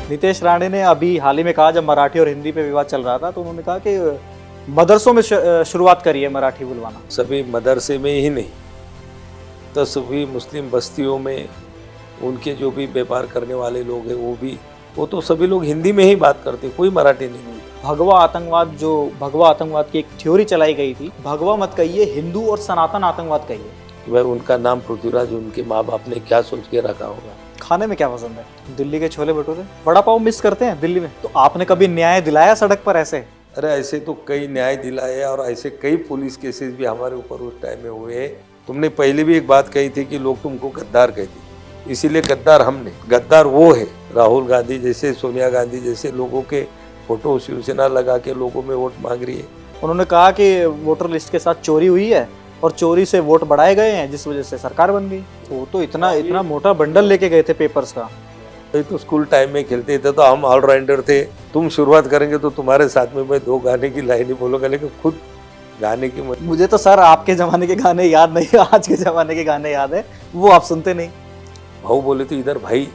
नितेश राणे ने अभी हाल ही में कहा, जब मराठी और हिंदी पे विवाद चल रहा था, तो उन्होंने कहा कि मदरसों में शुरुआत करी है मराठी बुलवाना। सभी मदरसे में ही नहीं तो सभी मुस्लिम बस्तियों में उनके जो भी व्यापार करने वाले लोग हैं वो तो सभी लोग हिंदी में ही बात करते, कोई मराठी नहीं बोलता। भगवा आतंकवाद की एक थ्योरी चलाई गई थी, भगवा मत कहिए, हिंदू और सनातन आतंकवाद कहिए। कि भाई उनका नाम पृथ्वीराज, उनके माँ बाप ने क्या सोच के रखा होगा। खाने में क्या पसंद है? दिल्ली के छोले भटूरे, वड़ा पाव मिस करते हैं दिल्ली में। तो आपने कभी न्याय दिलाया सड़क पर ऐसे? अरे ऐसे तो कई न्याय दिलाए और ऐसे कई पुलिस केसेस भी हमारे ऊपर उस टाइम में हुए हैं। तुमने पहले भी एक बात कही थी कि लोग तुमको गद्दार कहते, इसीलिए गद्दार हमने, गद्दार वो है राहुल गांधी जैसे, सोनिया गांधी जैसे लोगों के फोटो शिवसेना लगा के लोगों में वोट मांग रही है। उन्होंने कहा कि वोटर लिस्ट के साथ चोरी हुई है और चोरी से वोट बढ़ाए गए हैं, जिस वजह से सरकार बन गई। वो तो इतना मोटा बंडल लेके गए थे पेपर्स का। तो स्कूल टाइम में खेलते थे तो हम ऑलराउंडर थे। तुम शुरुआत करेंगे तो तुम्हारे साथ में मैं 2 गाने की लाइन ही बोलूंगा, लेकिन खुद गाने की मुझे तो सर आपके जमाने के गाने याद नहीं, आज के जमाने के गाने याद है, वो आप सुनते नहीं। भाऊ बोले तो इधर भाई,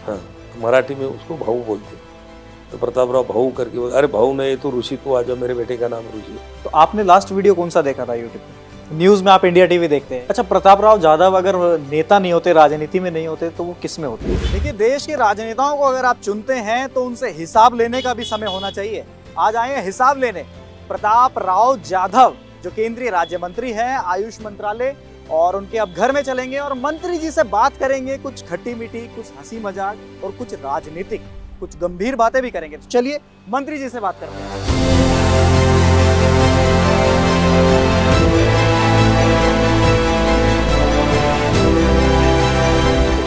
हाँ मराठी में उसको भाऊ बोलते, तो प्रतापराव भाऊ करके बोले, अरे भाऊ नहीं तो ऋषि, तू आ जाओ, मेरे बेटे का नाम ऋषि है। तो आपने लास्ट वीडियो कौन सा देखा था यूट्यूब पे? न्यूज में आप इंडिया टीवी देखते हैं। अच्छा, प्रतापराव जाधव अगर नेता नहीं होते, राजनीति में नहीं होते, तो वो किस में होते? देखिए, देश के राजनेताओं को अगर आप चुनते हैं तो उनसे हिसाब लेने का भी समय होना चाहिए। आज आए हैं हिसाब लेने प्रतापराव जाधव, जो केंद्रीय राज्य मंत्री हैं आयुष मंत्रालय, और उनके अब घर में चलेंगे और मंत्री जी से बात करेंगे, कुछ खट्टी मीठी, कुछ हंसी मजाक और कुछ राजनीतिक, कुछ गंभीर बातें भी करेंगे। तो चलिए मंत्री जी से बात करते हैं।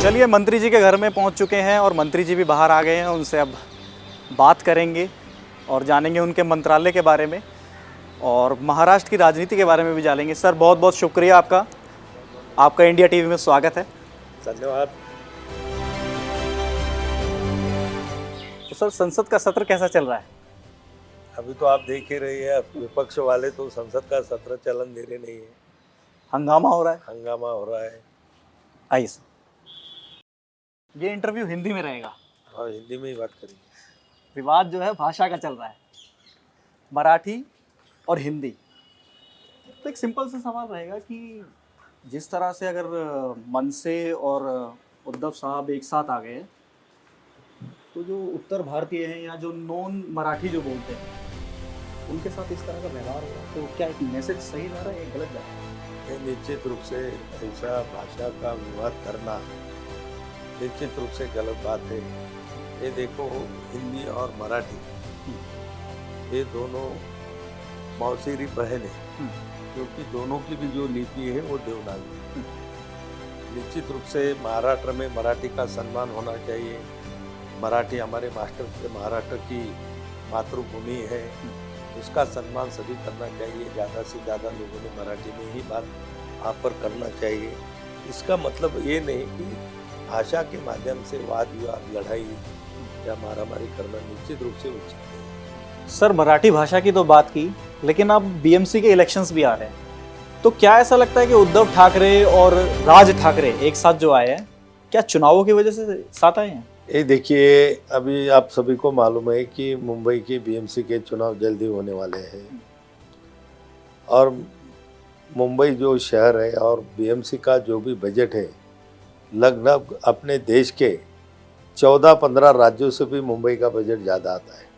चलिए मंत्री जी के घर में पहुंच चुके हैं और मंत्री जी भी बाहर आ गए हैं। उनसे अब बात करेंगे और जानेंगे उनके मंत्रालय के बारे में और महाराष्ट्र की राजनीति के बारे में भी जानेंगे। सर, बहुत बहुत शुक्रिया आपका इंडिया टीवी में स्वागत है। धन्यवाद। तो सर, संसद का सत्र कैसा चल रहा है? अभी तो आप देख ही रहे हैं, विपक्ष वाले तो संसद का सत्र चलन दे रहे नहीं है, हंगामा हो रहा है। हंगामा हो रहा है। आइए सर, ये इंटरव्यू हिंदी में रहेगा। हाँ, हिंदी में ही बात करेंगे। विवाद जो है भाषा का चल रहा है, मराठी और हिंदी। तो एक सिंपल सा सवाल रहेगा कि जिस तरह से अगर मनसे और उद्धव साहब एक साथ आ गए, तो जो उत्तर भारतीय हैं या जो नॉन मराठी जो बोलते हैं, उनके साथ इस तरह का व्यवहार हो रहा है, तो क्या एक मैसेज सही जा रहा है या गलत जा रहा है? निश्चित रूप से ऐसा भाषा का विवाद करना निश्चित रूप से गलत बात है। ये देखो, हिंदी और मराठी ये दोनों मौसीरी बहन है, क्योंकि दोनों की भी जो लिपि है वो देवनागरी। निश्चित रूप से महाराष्ट्र में मराठी का सम्मान होना चाहिए। मराठी हमारे महाराष्ट्र की मातृभूमि है, उसका सम्मान सभी करना चाहिए। ज़्यादा से ज़्यादा लोगों ने मराठी में ही बात वहाँ पर करना चाहिए। इसका मतलब ये नहीं कि भाषा के माध्यम से वाद विवाद, लड़ाई या मारामारी करना निश्चित रूप से उचित नहीं। सर, मराठी भाषा की तो बात की, लेकिन अब बीएमसी के इलेक्शंस भी आ रहे हैं, तो क्या ऐसा लगता है कि उद्धव ठाकरे और राज ठाकरे एक साथ जो आए हैं, क्या चुनावों की वजह से साथ आए हैं? ये देखिए, अभी आप सभी को मालूम है कि मुंबई के बीएमसी के चुनाव जल्दी होने वाले हैं, और मुंबई जो शहर है और बीएमसी का जो भी बजट है, लगभग अपने देश के 14-15 राज्यों से भी मुंबई का बजट ज़्यादा आता है।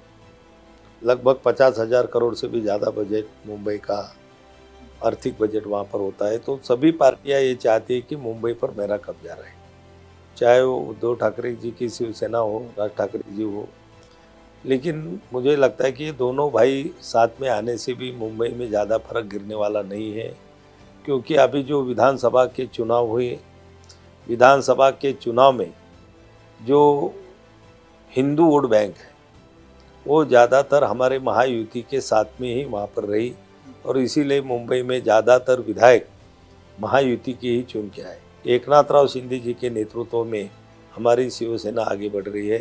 लगभग 50,000 करोड़ से भी ज़्यादा बजट मुंबई का आर्थिक बजट वहाँ पर होता है। तो सभी पार्टियाँ ये चाहती है कि मुंबई पर मेरा कब्जा रहे, चाहे वो उद्धव ठाकरे जी की शिवसेना हो, राज ठाकरे जी हो। लेकिन मुझे लगता है कि ये दोनों भाई साथ में आने से भी मुंबई में ज़्यादा फर्क गिरने वाला नहीं है, क्योंकि अभी जो विधानसभा के चुनाव हुए, विधानसभा के चुनाव में जो हिंदू वोट बैंक है वो ज़्यादातर हमारे महायुति के साथ में ही वहाँ पर रही, और इसीलिए मुंबई में ज़्यादातर विधायक महायुति के ही चुन के आए। एकनाथराव शिंदे जी के नेतृत्व में हमारी शिवसेना आगे बढ़ रही है।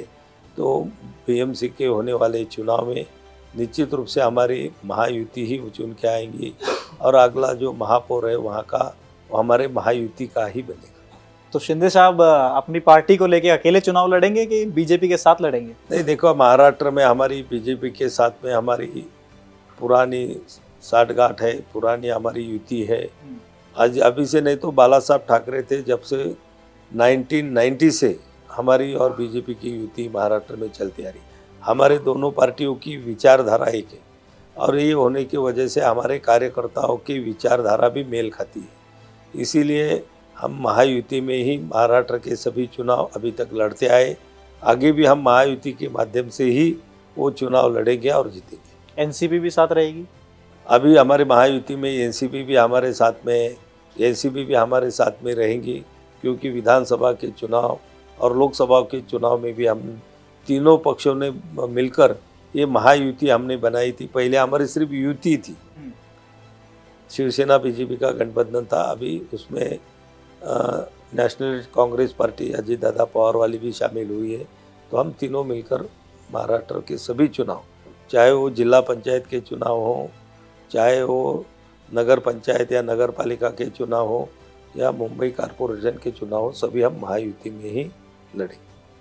तो बीएमसी के होने वाले चुनाव में निश्चित रूप से हमारी महायुति ही चुन के आएंगी, और अगला जो महापौर है वहाँ का वो हमारे महायुति का ही बनेगा। तो शिंदे साहब अपनी पार्टी को लेके अकेले चुनाव लड़ेंगे कि बीजेपी के साथ लड़ेंगे? नहीं, देखो, महाराष्ट्र में हमारी बीजेपी के साथ में हमारी पुरानी साठगांठ है, पुरानी हमारी युति है। आज अभी से नहीं तो बाला साहब ठाकरे थे जब से 1990 से हमारी और बीजेपी की युति महाराष्ट्र में चलती आ रही। हमारे दोनों पार्टियों की विचारधारा एक है और ये होने की वजह से हमारे कार्यकर्ताओं की विचारधारा भी मेल खाती है। इसीलिए हम महायुति में ही महाराष्ट्र के सभी चुनाव अभी तक लड़ते आए। आगे भी हम महायुति के माध्यम से ही वो चुनाव लड़ेंगे और जीतेंगे। एनसीपी भी साथ रहेगी? अभी हमारे महायुति में एनसीपी भी हमारे साथ में है, एनसीपी भी हमारे साथ में रहेंगी, क्योंकि विधानसभा के चुनाव और लोकसभा के चुनाव में भी हम तीनों पक्षों ने मिलकर ये महायुति हमने बनाई थी। पहले हमारी सिर्फ युति थी, शिवसेना बीजेपी का गठबंधन था। अभी उसमें नेशनल कांग्रेस पार्टी अजीत दादा पवार वाली भी शामिल हुई है। तो हम तीनों मिलकर महाराष्ट्र के सभी चुनाव, चाहे वो जिला पंचायत के चुनाव हो, चाहे वो नगर पंचायत या नगर पालिका के चुनाव हो, या मुंबई कॉरपोरेशन के चुनाव हो, सभी हम महायुति में ही लड़ेंगे।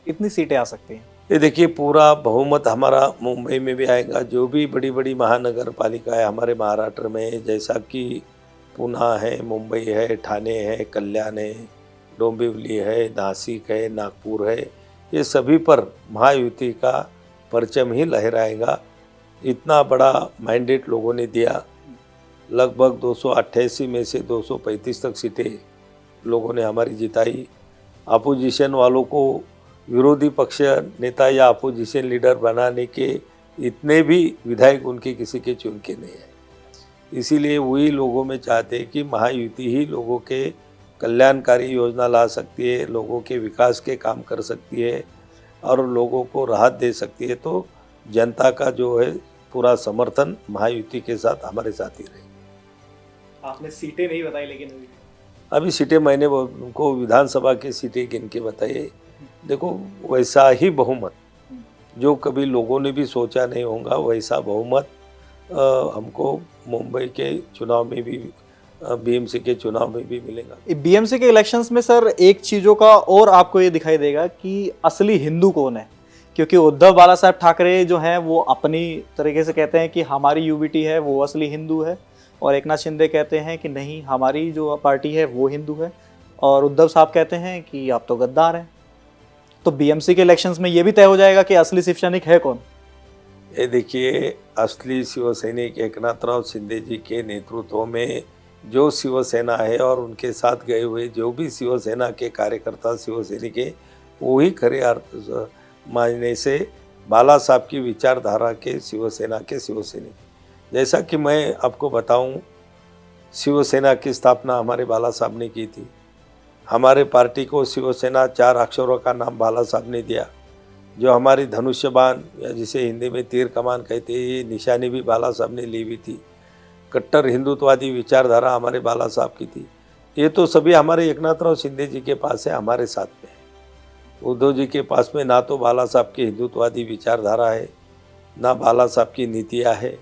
कितनी सीटें आ सकती हैं? ये देखिए, पूरा बहुमत हमारा मुंबई में भी आएगा। जो भी बड़ी बड़ी महानगर पालिका है हमारे महाराष्ट्र में, जैसा कि पुणे है, मुंबई है, ठाणे है, कल्याण है, डोंबिवली है, नासिक है, नागपुर है, ये सभी पर महायुति का परचम ही लहराएगा। इतना बड़ा मैंडेट लोगों ने दिया। लगभग 288 में से 235 तक सीटें लोगों ने हमारी जिताई। अपोजिशन वालों को विरोधी पक्ष नेता या अपोजिशन लीडर बनाने के इतने भी विधायक उनके किसी के चुन के नहीं है। इसीलिए वही लोगों में चाहते हैं कि महायुति ही लोगों के कल्याणकारी योजना ला सकती है, लोगों के विकास के काम कर सकती है और लोगों को राहत दे सकती है। तो जनता का जो है पूरा समर्थन महायुति के साथ हमारे साथ ही रहेगा। आपने सीटें नहीं बताई, लेकिन अभी सीटें मैंने उनको विधानसभा की सीटें गिन के बताइए। देखो, वैसा ही बहुमत जो कभी लोगों ने भी सोचा नहीं होगा, वैसा बहुमत हमको मुंबई के चुनाव में भी, बीएमसी के चुनाव में भी मिलेगा। बीएमसी के इलेक्शंस में सर एक चीज़ों का और आपको ये दिखाई देगा कि असली हिंदू कौन है, क्योंकि उद्धव बाला साहब ठाकरे जो हैं वो अपनी तरीके से कहते हैं कि हमारी यूबीटी है वो असली हिंदू है, और एकनाथ शिंदे कहते हैं कि नहीं, हमारी जो पार्टी है वो हिंदू है, और उद्धव साहब कहते हैं कि आप तो गद्दार हैं। तो बीएमसी के इलेक्शंस में ये भी तय हो जाएगा कि असली शिव सैनिक है कौन। ये देखिए, असली शिव सैनिक एकनाथराव शिंदे जी के नेतृत्व में जो शिवसेना है और उनके साथ गए हुए जो भी शिवसेना के कार्यकर्ता शिव सैनिक है, वही खरे अर्थ मायने से बाला साहब की विचारधारा के शिवसेना के शिव सैनिक। जैसा कि मैं आपको बताऊं, शिवसेना की स्थापना हमारे बाला साहब ने की थी। हमारे पार्टी को शिवसेना 4 अक्षरों का नाम बाला साहब ने दिया। जो हमारी धनुष्य बाण या जिसे हिंदी में तीर कमान कहते हैं, ये निशानी भी बाला साहब ने ली हुई थी। कट्टर हिंदुत्ववादी विचारधारा हमारे बाला साहब की थी। ये तो सभी हमारे एकनाथराव शिंदे जी के पास है, हमारे साथ में है। उद्धव जी के पास में ना तो बाला साहब की हिंदुत्ववादी विचारधारा है, ना बाला साहब की नीतियाँ है,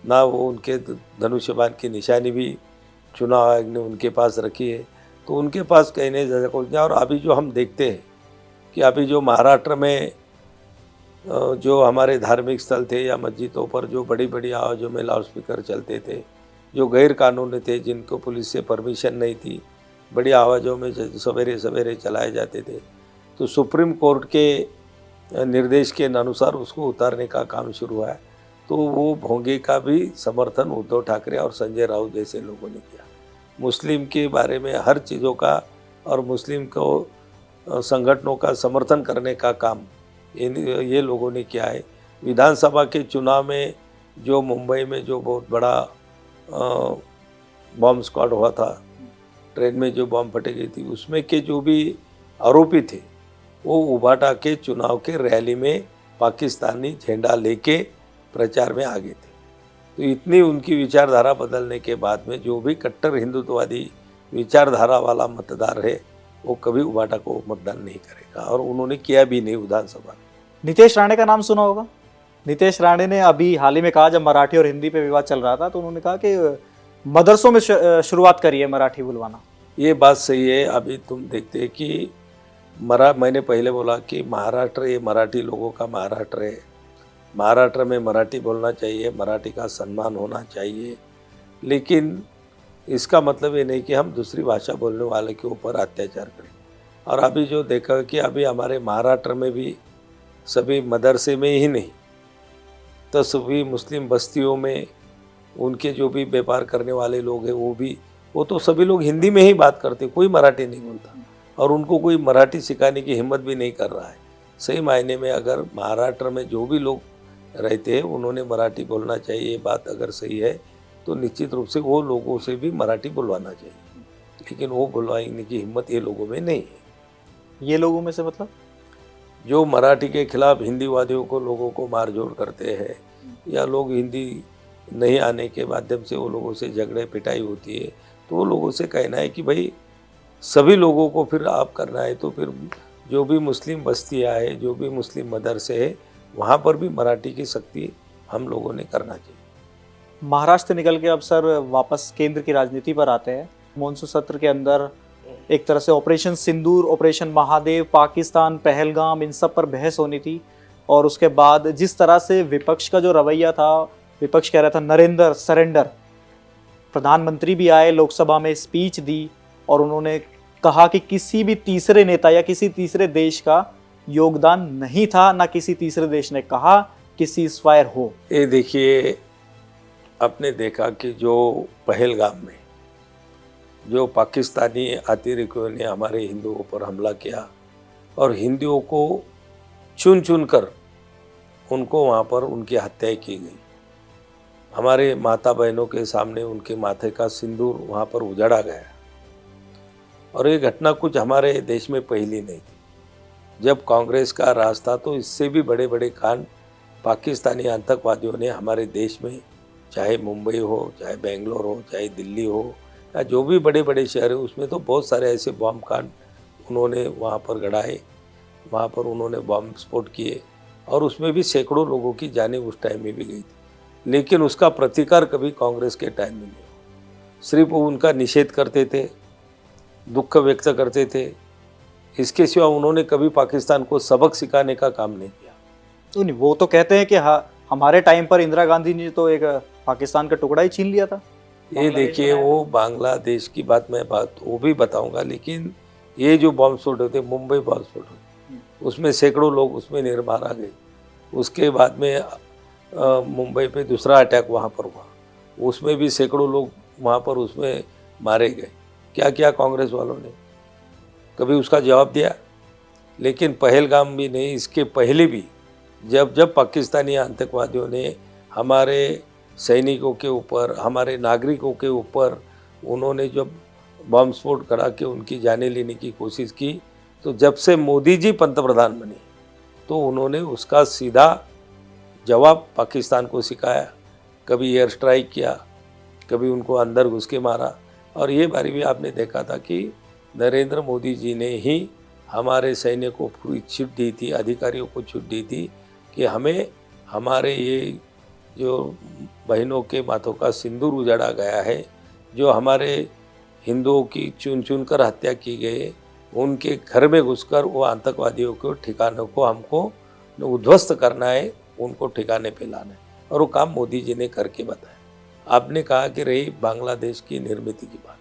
ना वो उनके धनुष्य बाण की निशानी भी चुनाव आयोग ने उनके पास रखी है। तो उनके पास कहने जैसा कुछ नहीं। और अभी जो हम देखते हैं कि अभी जो महाराष्ट्र में जो हमारे धार्मिक स्थल थे या मस्जिदों पर जो बड़ी बड़ी आवाज़ों में लाउड स्पीकर चलते थे, जो गैर कानूनी थे, जिनको पुलिस से परमिशन नहीं थी, बड़ी आवाज़ों में सवेरे सवेरे चलाए जाते थे, तो सुप्रीम कोर्ट के निर्देश के अनुसार उसको उतारने का काम शुरू हुआ है। तो वो भोंगे का भी समर्थन उद्धव ठाकरे और संजय राउत जैसे लोगों ने किया। मुस्लिम के बारे में हर चीज़ों का और मुस्लिम को संगठनों का समर्थन करने का काम ये लोगों ने किया है। विधानसभा के चुनाव में जो मुंबई में जो बहुत बड़ा बॉम्ब स्क्वाड हुआ था, ट्रेन में जो बॉम्ब फटे गई थी, उसमें के जो भी आरोपी थे वो उबाटा के चुनाव के रैली में पाकिस्तानी झंडा लेके प्रचार में आ गए थे। तो इतनी उनकी विचारधारा बदलने के बाद में जो भी कट्टर हिंदुत्ववादी विचारधारा वाला मतदार है वो कभी उबाटा को मतदान नहीं करेगा, और उन्होंने किया भी नहीं विधानसभा में। नीतीश राणे का नाम सुना होगा। नीतीश राणे ने अभी हाल ही में कहा, जब मराठी और हिंदी पे विवाद चल रहा था, तो उन्होंने कहा कि मदरसों में शुरुआत करी है मराठी बुलवाना। ये बात सही है। अभी तुम देखते हैं कि मैंने पहले बोला कि महाराष्ट्र ये मराठी लोगों का महाराष्ट्र है। महाराष्ट्र में मराठी बोलना चाहिए, मराठी का सम्मान होना चाहिए, लेकिन इसका मतलब ये नहीं कि हम दूसरी भाषा बोलने वाले के ऊपर अत्याचार करें। और अभी जो देखा है कि अभी हमारे महाराष्ट्र में भी सभी मदरसे में ही नहीं तो सभी मुस्लिम बस्तियों में उनके जो भी व्यापार करने वाले लोग हैं वो तो सभी लोग हिंदी में ही बात करते, कोई मराठी नहीं बोलता और उनको कोई मराठी सिखाने की हिम्मत भी नहीं कर रहा है। सही मायने में अगर महाराष्ट्र में जो भी लोग रहते हैं उन्होंने मराठी बोलना चाहिए, ये बात अगर सही है तो निश्चित रूप से वो लोगों से भी मराठी बुलवाना चाहिए, लेकिन वो बुलवाने की हिम्मत ये लोगों में नहीं है। ये लोगों में से मतलब जो मराठी के खिलाफ हिंदीवादियों को लोगों को मारझोड़ करते हैं या लोग हिंदी नहीं आने के माध्यम से वो लोगों से झगड़े पिटाई होती है, तो वो लोगों से कहना है कि भाई सभी लोगों को फिर आप करना है तो फिर जो भी मुस्लिम बस्तियाँ है, जो भी मुस्लिम मदरसे है, वहाँ पर भी मराठी की सख्ती हम लोगों ने करना चाहिए। महाराष्ट्र निकल के अब सर वापस केंद्र की राजनीति पर आते हैं। मॉनसून सत्र के अंदर एक तरह से ऑपरेशन सिंदूर, ऑपरेशन महादेव, पाकिस्तान, पहलगाम, इन सब पर बहस होनी थी। और उसके बाद जिस तरह से विपक्ष का जो रवैया था, विपक्ष कह रहा था नरेंद्र सरेंडर। प्रधानमंत्री भी आए, लोकसभा में स्पीच दी और उन्होंने कहा कि किसी भी तीसरे नेता या किसी तीसरे देश का योगदान नहीं था, ना किसी तीसरे देश ने कहा कि सीज़फायर हो। ये देखिए, आपने देखा कि जो पहलगाम में जो पाकिस्तानी अतिरेकियों ने हमारे हिंदुओं पर हमला किया और हिंदुओं को चुन चुन कर उनको वहाँ पर उनकी हत्याएं की गई। हमारे माता बहनों के सामने उनके माथे का सिंदूर वहाँ पर उजाड़ा गया और ये घटना कुछ हमारे देश में पहली नहीं थी। जब कांग्रेस का राज था तो इससे भी बड़े बड़े कांड पाकिस्तानी आतंकवादियों ने हमारे देश में, चाहे मुंबई हो, चाहे बेंगलोर हो, चाहे दिल्ली हो या जो भी बड़े बड़े शहर है, उसमें तो बहुत सारे ऐसे बॉम्ब कांड उन्होंने वहाँ पर गड़ाए, वहाँ पर उन्होंने बॉम्ब स्फोट किए और उसमें भी सैकड़ों लोगों की जानें उस टाइम में भी गई थी। लेकिन उसका प्रतिकार कभी कांग्रेस के टाइम में नहीं हुआ। सिर्फ वो उनका निषेध करते थे, दुख व्यक्त करते थे, इसके सिवा उन्होंने कभी पाकिस्तान को सबक सिखाने का काम नहीं किया। तो नहीं, वो तो कहते हैं कि हमारे टाइम पर इंदिरा गांधी ने तो एक पाकिस्तान का टुकड़ा ही छीन लिया था। ये देखिए, वो बांग्लादेश की बात वो भी बताऊंगा, लेकिन ये जो बॉम्ब स्फोट होते, मुंबई बॉम्ब स्फोट हुए, उसमें सैकड़ों लोग उसमें मारा गए। उसके बाद में मुंबई पे दूसरा अटैक वहाँ पर हुआ, उसमें भी सैकड़ों लोग वहाँ पर उसमें मारे गए। क्या किया कांग्रेस वालों ने? कभी उसका जवाब दिया? लेकिन पहलगाम भी नहीं, इसके पहले भी जब पाकिस्तानी आतंकवादियों ने हमारे सैनिकों के ऊपर, हमारे नागरिकों के ऊपर उन्होंने जब बम स्फोट करा के उनकी जानें लेने की कोशिश की, तो जब से मोदी जी पंतप्रधान बने तो उन्होंने उसका सीधा जवाब पाकिस्तान को सिखाया। कभी एयर स्ट्राइक किया, कभी उनको अंदर घुस के मारा। और ये बारी भी आपने देखा था कि नरेंद्र मोदी जी ने ही हमारे सैन्य को पूरी छूट दी थी, अधिकारियों को छूट दी थी कि हमें हमारे ये जो बहनों के माथों का सिंदूर उजाड़ा गया है, जो हमारे हिंदुओं की चुन चुन कर हत्या की गई, उनके घर में घुसकर वो आतंकवादियों के ठिकानों को हमको उद्ध्वस्त करना है, उनको ठिकाने पे लाना है। और वो काम मोदी जी ने करके बताया। आपने कहा कि रही बांग्लादेश की निर्मित की बात,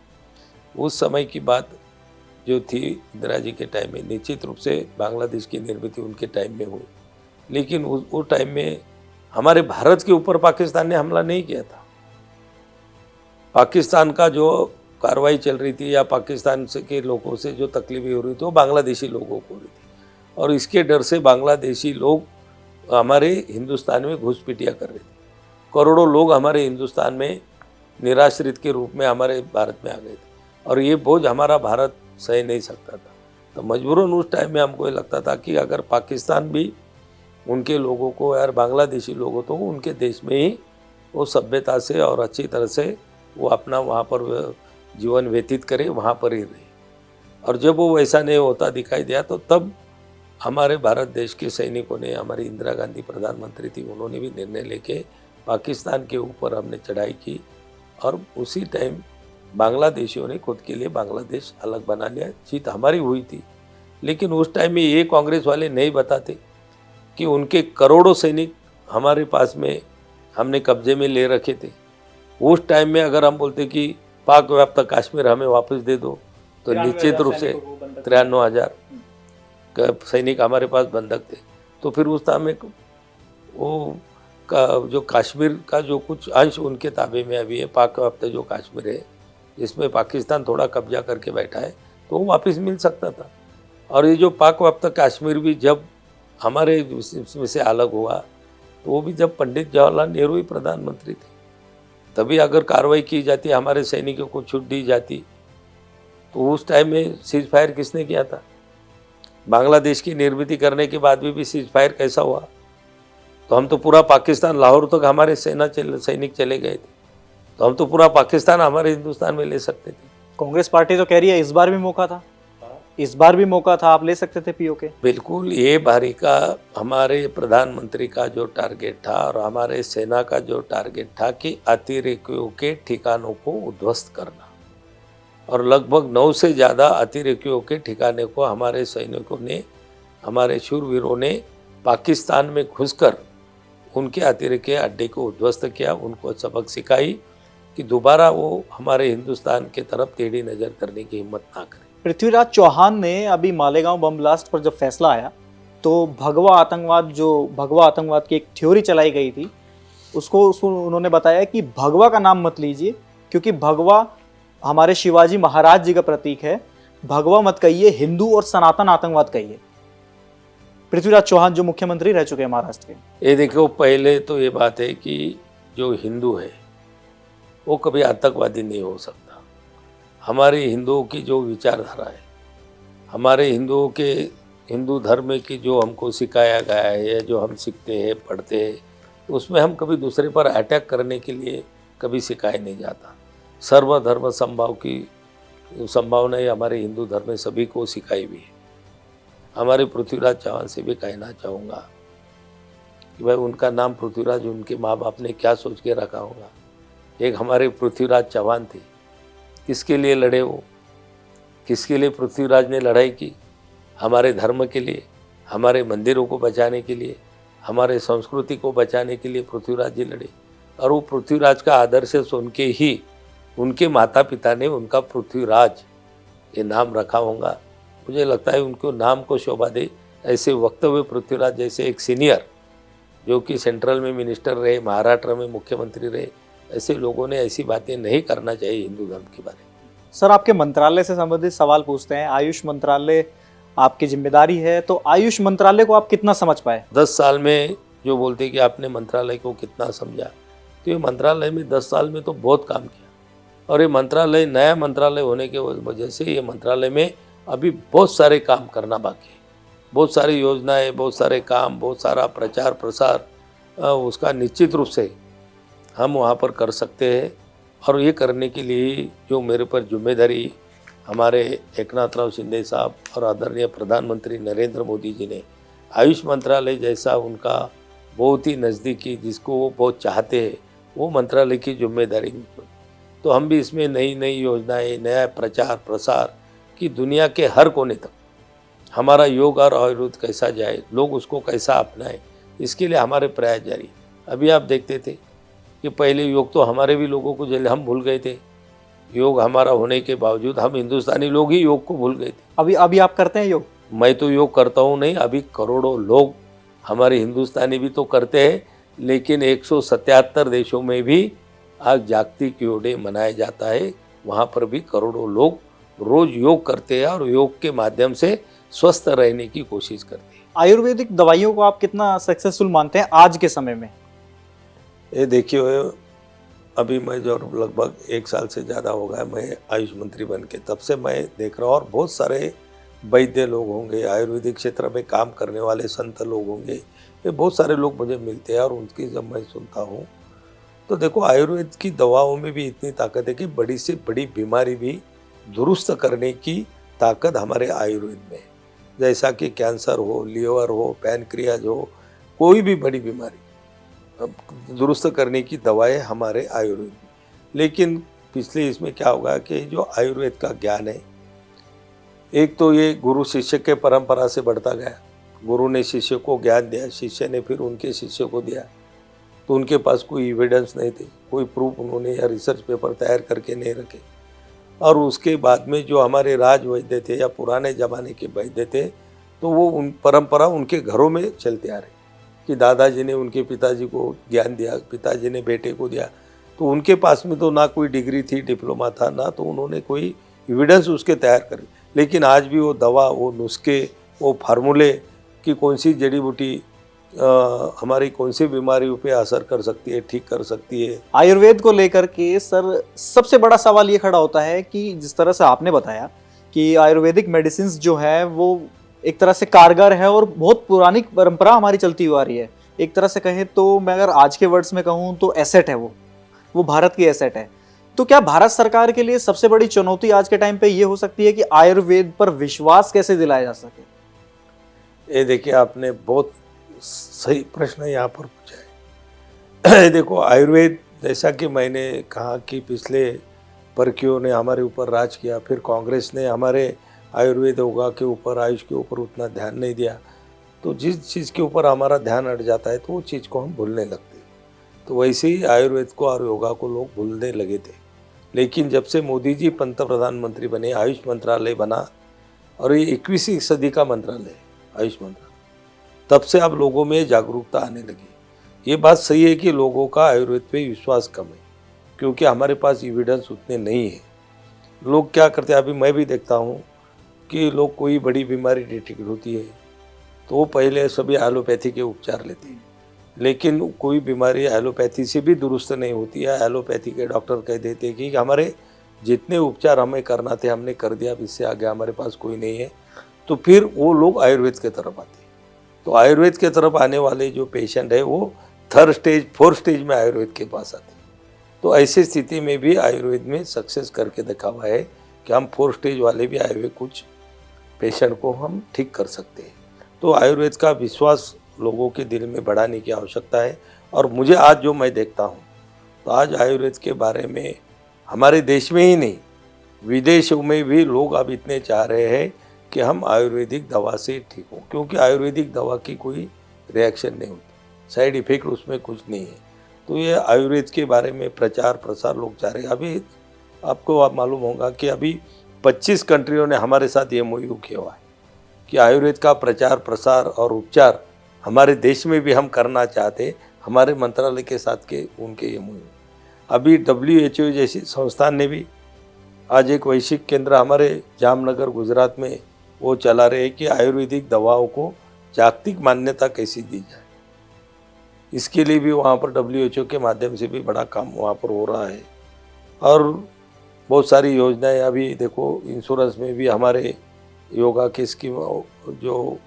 उस समय की बात जो थी इंदिरा जी के टाइम में, निश्चित रूप से बांग्लादेश की निर्मित उनके टाइम में हुई, लेकिन उस टाइम में हमारे भारत के ऊपर पाकिस्तान ने हमला नहीं किया था। पाकिस्तान का जो कार्रवाई चल रही थी या पाकिस्तान से के लोगों से जो तकलीफें हो रही थी वो बांग्लादेशी लोगों को हो रही थी, और इसके डर से बांग्लादेशी लोग हमारे हिंदुस्तान में घुसपैठिया कर रहे थे। करोड़ों लोग हमारे हिंदुस्तान में निराश्रित के रूप में हमारे भारत में आ गए थे, और ये बोझ हमारा भारत सह नहीं सकता था। तो मजबूरन उस टाइम में हमको ये लगता था कि अगर पाकिस्तान भी उनके लोगों को, यार बांग्लादेशी लोगों तो उनके देश में ही वो सभ्यता से और अच्छी तरह से वो अपना वहाँ पर जीवन व्यतीत करे, वहाँ पर ही रहे। और जब वो वैसा नहीं होता दिखाई दिया, तो तब हमारे भारत देश के सैनिकों ने, हमारी इंदिरा गांधी प्रधानमंत्री थी, उन्होंने भी निर्णय लेके पाकिस्तान के ऊपर हमने चढ़ाई की। और उसी टाइम बांग्लादेशियों ने खुद के लिए बांग्लादेश अलग बना लिया। जीत हमारी हुई थी, लेकिन उस टाइम में ये कांग्रेस वाले नहीं बताते कि उनके करोड़ों सैनिक हमारे पास में हमने कब्जे में ले रखे थे। उस टाइम में अगर हम बोलते कि पाक व्याप्त कश्मीर हमें वापस दे दो, तो निश्चित रूप से 93,000 सैनिक हमारे पास बंधक थे। तो फिर उस टाइम में वो जो कश्मीर का जो कुछ अंश उनके ताबे में अभी है, पाक व्याप्त जो कश्मीर है, जिसमें पाकिस्तान थोड़ा कब्जा करके बैठा है, तो वो वापस मिल सकता था। और ये जो पाक व्याप्त कश्मीर भी जब हमारे इसमें से अलग हुआ, तो वो भी जब पंडित जवाहरलाल नेहरू ही प्रधानमंत्री थे, तभी अगर कार्रवाई की जाती, हमारे सैनिकों को छूट दी जाती, तो उस टाइम में सीज फायर किसने किया था? बांग्लादेश की निर्मिति करने के बाद भी सीज फायर कैसा हुआ? तो हम तो पूरा पाकिस्तान, लाहौर तक हमारे सैनिक चले गए थे, तो हम तो पूरा पाकिस्तान हमारे हिंदुस्तान में ले सकते थे। कांग्रेस पार्टी तो कह रही है इस बार भी मौका था, इस बार भी मौका था, आप ले सकते थे पीओके। बिल्कुल, ये बारी का हमारे प्रधानमंत्री का जो टारगेट था और हमारे सेना का जो टारगेट था कि अतिरेकियों के ठिकानों को उद्ध्वस्त करना, और लगभग 9 से ज़्यादा अतिरेकियों के ठिकाने को हमारे सैनिकों ने, हमारे शूरवीरों ने पाकिस्तान में घुसकर उनके अतिरेकी अड्डे को उद्ध्वस्त किया, उनको सबक सिखाई कि दोबारा वो हमारे हिंदुस्तान के तरफ टेढ़ी नज़र करने की हिम्मत ना करें। पृथ्वीराज चौहान ने अभी मालेगांव बम ब्लास्ट पर जब फैसला आया, तो भगवा आतंकवाद की एक थ्योरी चलाई गई थी, उसको उन्होंने बताया कि भगवा का नाम मत लीजिए, क्योंकि भगवा हमारे शिवाजी महाराज जी का प्रतीक है, भगवा मत कहिए, हिंदू और सनातन आतंकवाद कहिए। पृथ्वीराज चौहान जो मुख्यमंत्री रह चुके हैं महाराष्ट्र के। ये देखो, पहले तो ये बात है कि जो हिंदू है वो कभी आतंकवादी नहीं हो सकता। हमारे हिंदुओं की जो विचारधारा है, हमारे हिंदुओं के हिंदू धर्म की जो हमको सिखाया गया है, जो हम सीखते हैं, पढ़ते हैं, उसमें हम कभी दूसरे पर अटैक करने के लिए कभी सिखाया नहीं जाता। सर्वधर्म समभाव की संभावना हमारे हिंदू धर्म में सभी को सिखाई भी है। हमारे पृथ्वीराज चौहान से भी कहना चाहूँगा कि भाई उनका नाम पृथ्वीराज उनके माँ बाप ने क्या सोच के रखा होगा। एक हमारे पृथ्वीराज चौहान थे, किसके लिए लड़े वो, किसके लिए पृथ्वीराज ने लड़ाई की? हमारे धर्म के लिए, हमारे मंदिरों को बचाने के लिए, हमारे संस्कृति को बचाने के लिए पृथ्वीराज जी लड़े। और वो पृथ्वीराज का आदर्श सुन के ही उनके माता पिता ने उनका पृथ्वीराज ये नाम रखा होगा। मुझे लगता है उनको नाम को शोभा दे ऐसे वक्तव्य पृथ्वीराज जैसे एक सीनियर, जो कि सेंट्रल में मिनिस्टर रहे, महाराष्ट्र में मुख्यमंत्री रहे, ऐसे लोगों ने ऐसी बातें नहीं करना चाहिए हिंदू धर्म के बारे में। सर, आपके मंत्रालय से संबंधित सवाल पूछते हैं। आयुष मंत्रालय आपकी जिम्मेदारी है, तो आयुष मंत्रालय को आप कितना समझ पाए? 10 साल में जो बोलते हैं कि आपने मंत्रालय को कितना समझा, तो ये मंत्रालय में 10 साल में तो बहुत काम किया। और ये मंत्रालय नया मंत्रालय होने के वजह से ये मंत्रालय में अभी बहुत सारे काम करना बाकी है। बहुत सारी योजनाएं, बहुत सारे काम, बहुत सारा प्रचार प्रसार उसका निश्चित रूप से हम वहाँ पर कर सकते हैं। और ये करने के लिए जो मेरे पर जिम्मेदारी हमारे एकनाथ शिंदे साहब और आदरणीय प्रधानमंत्री नरेंद्र मोदी जी ने आयुष मंत्रालय जैसा उनका बहुत ही नज़दीकी, जिसको वो बहुत चाहते हैं, वो मंत्रालय की जिम्मेदारी में, तो हम भी इसमें नई नई योजनाएं, नया प्रचार प्रसार कि दुनिया के हर कोने तक हमारा योग और आयुर्वेद कैसा जाए, लोग उसको कैसा अपनाएं, इसके लिए हमारे प्रयास जारी। अभी आप देखते थे कि पहले योग तो हमारे भी लोगों को जल्दी हम भूल गए थे। योग हमारा होने के बावजूद हम हिंदुस्तानी लोग ही योग को भूल गए थे। अभी आप करते हैं योग? मैं तो योग करता हूँ नहीं, अभी करोड़ों लोग हमारे हिंदुस्तानी भी तो करते हैं, लेकिन 177 देशों में भी आज जागतिक योग डे मनाया जाता है। वहाँ पर भी करोड़ों लोग रोज योग करते हैं और योग के माध्यम से स्वस्थ रहने की कोशिश करते हैं। आयुर्वेदिक दवाइयों को आप कितना सक्सेसफुल मानते हैं आज के समय में? ये देखिए, अभी मैं जो लगभग 1 साल से ज़्यादा हो गया मैं आयुष मंत्री बन के, तब से मैं देख रहा हूँ, और बहुत सारे वैद्य लोग होंगे, आयुर्वेदिक क्षेत्र में काम करने वाले संत लोग होंगे, ये बहुत सारे लोग मुझे मिलते हैं। और उनकी जब मैं सुनता हूँ तो देखो, आयुर्वेद की दवाओं में भी इतनी ताकत है कि बड़ी से बड़ी बीमारी भी दुरुस्त करने की ताकत हमारे आयुर्वेद में है। जैसा कि कैंसर हो, लीवर हो, पैनक्रियाज हो, कोई भी बड़ी बीमारी दुरुस्त करने की दवाएं हमारे आयुर्वेद में। लेकिन पिछले इसमें क्या होगा कि जो आयुर्वेद का ज्ञान है, एक तो ये गुरु शिष्य के परंपरा से बढ़ता गया। गुरु ने शिष्य को ज्ञान दिया, शिष्य ने फिर उनके शिष्य को दिया। तो उनके पास कोई एविडेंस नहीं थे, कोई प्रूफ उन्होंने या रिसर्च पेपर तैयार करके नहीं रखे। और उसके बाद में जो हमारे राज वैद्य थे या पुराने ज़माने के वैद्य थे, तो वो उन परंपरा उनके घरों में चलते आ रहे कि दादाजी ने उनके पिताजी को ज्ञान दिया, पिताजी ने बेटे को दिया। तो उनके पास में तो ना कोई डिग्री थी, डिप्लोमा था, ना तो उन्होंने कोई एविडेंस उसके तैयार करे। लेकिन आज भी वो दवा, वो नुस्खे, वो फार्मूले कि कौन सी जड़ी बूटी हमारी कौन सी बीमारियों पे असर कर सकती है, ठीक कर सकती है। आयुर्वेद को लेकर के सर सबसे बड़ा सवाल ये खड़ा होता है कि जिस तरह से आपने बताया कि आयुर्वेदिक मेडिसिन जो है वो एक तरह से कारगर है और बहुत पुरानी परंपरा हमारी चलती हुई आ रही है। एक तरह से कहें तो मैं अगर आज के वर्ड्स में कहूँ तो एसेट है, वो भारत की एसेट है। तो क्या भारत सरकार के लिए सबसे बड़ी चुनौती आज के टाइम पे ये हो सकती है कि आयुर्वेद पर विश्वास कैसे दिलाया जा सके? ये देखिए, आपने बहुत सही प्रश्न यहाँ पर पूछा है। देखो, आयुर्वेद, जैसा कि मैंने कहा कि पिछले परखियों ने हमारे ऊपर राज किया, फिर कांग्रेस ने हमारे आयुर्वेद योगा के ऊपर, आयुष के ऊपर उतना ध्यान नहीं दिया। तो जिस चीज़ के ऊपर हमारा ध्यान हट जाता है तो वो चीज़ को हम भूलने लगते। तो वैसे ही आयुर्वेद को और योगा को लोग भूलने लगे थे। लेकिन जब से मोदी जी पंत प्रधानमंत्री बने, आयुष मंत्रालय बना, और ये 21वीं सदी का मंत्रालय आयुष मंत्रालय, तब से अब लोगों में जागरूकता आने लगी। ये बात सही है कि लोगों का आयुर्वेद पे विश्वास कम है, क्योंकि हमारे पास एविडेंस उतने नहीं है। लोग क्या करते हैं, अभी मैं भी देखता हूँ कि लोग कोई बड़ी बीमारी डिटेक्ट होती है तो वो पहले सभी एलोपैथी के उपचार लेते हैं। लेकिन कोई बीमारी एलोपैथी से भी दुरुस्त नहीं होती है। एलोपैथी के डॉक्टर कह देते हैं कि हमारे जितने उपचार हमें करना थे हमने कर दिया, अब इससे आगे हमारे पास कोई नहीं है। तो फिर वो लोग आयुर्वेद के तरफ आते हैं। तो आयुर्वेद के तरफ आने वाले जो पेशेंट है वो 3rd स्टेज 4th स्टेज में आयुर्वेद के पास आते हैं। तो ऐसी स्थिति में भी आयुर्वेद में सक्सेस करके देखा हुआ है कि हम 4th स्टेज वाले भी आयुर्वेद कुछ पेशेंट को हम ठीक कर सकते हैं। तो आयुर्वेद का विश्वास लोगों के दिल में बढ़ाने की आवश्यकता है। और मुझे आज जो मैं देखता हूँ, तो आज आयुर्वेद के बारे में हमारे देश में ही नहीं, विदेशों में भी लोग अब इतने चाह रहे हैं कि हम आयुर्वेदिक दवा से ठीक हों, क्योंकि आयुर्वेदिक दवा की कोई रिएक्शन नहीं होती, साइड इफेक्ट उसमें कुछ नहीं है। तो ये आयुर्वेद के बारे में प्रचार प्रसार लोग चाह रहे हैं। अभी आपको आप मालूम होगा कि अभी 25 कंट्रियों ने हमारे साथ ये MOU किया हुआ है कि आयुर्वेद का प्रचार प्रसार और उपचार हमारे देश में भी हम करना चाहते, हमारे मंत्रालय के साथ के उनके ये MOU। अभी WHO जैसी संस्थान ने भी आज एक वैश्विक केंद्र हमारे जामनगर गुजरात में वो चला रहे हैं कि आयुर्वेदिक दवाओं को जागतिक मान्यता कैसी दी जाए। इसके लिए भी वहाँ पर WHO के माध्यम से भी बड़ा काम वहाँ पर हो रहा है। और बहुत सारी योजनाएं, अभी देखो इंश्योरेंस में भी हमारे योगा के स्कीम जो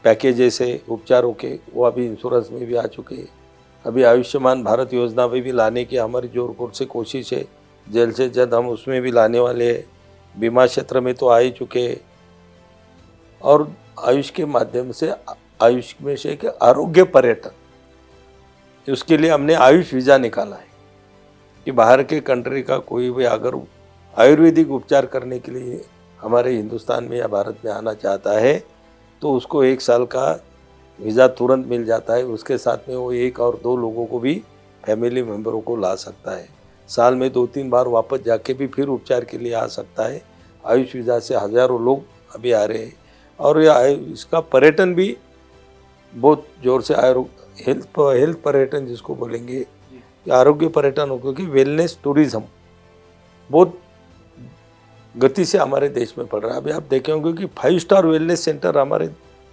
पैकेजेस है उपचारों के, वो अभी इंश्योरेंस में भी आ चुके हैं। अभी आयुष्मान भारत योजना में भी लाने की हमारी जोर से कोशिश है। जल्द से जल्द हम उसमें भी लाने वाले हैं। बीमा क्षेत्र में तो आ ही चुके हैं। और आयुष के माध्यम से, आयुष में से एक आरोग्य पर्यटन, उसके लिए हमने आयुष वीज़ा निकाला है कि बाहर के कंट्री का कोई भी अगर आयुर्वेदिक उपचार करने के लिए हमारे हिंदुस्तान में या भारत में आना चाहता है तो उसको 1 साल का वीज़ा तुरंत मिल जाता है। उसके साथ में वो 1 और 2 लोगों को भी, फैमिली मेम्बरों को ला सकता है। साल में 2-3 बार वापस जाके भी फिर उपचार के लिए आ सकता है। आयुष वीज़ा से हज़ारों लोग अभी आ रहे हैं। और इसका पर्यटन भी बहुत जोर से, हेल्थ पर्यटन जिसको बोलेंगे, आरोग्य पर्यटन हो, क्योंकि वेलनेस टूरिज्म बहुत गति से हमारे देश में पड़ रहा है। अभी आप देखे होंगे कि 5 स्टार वेलनेस सेंटर हमारे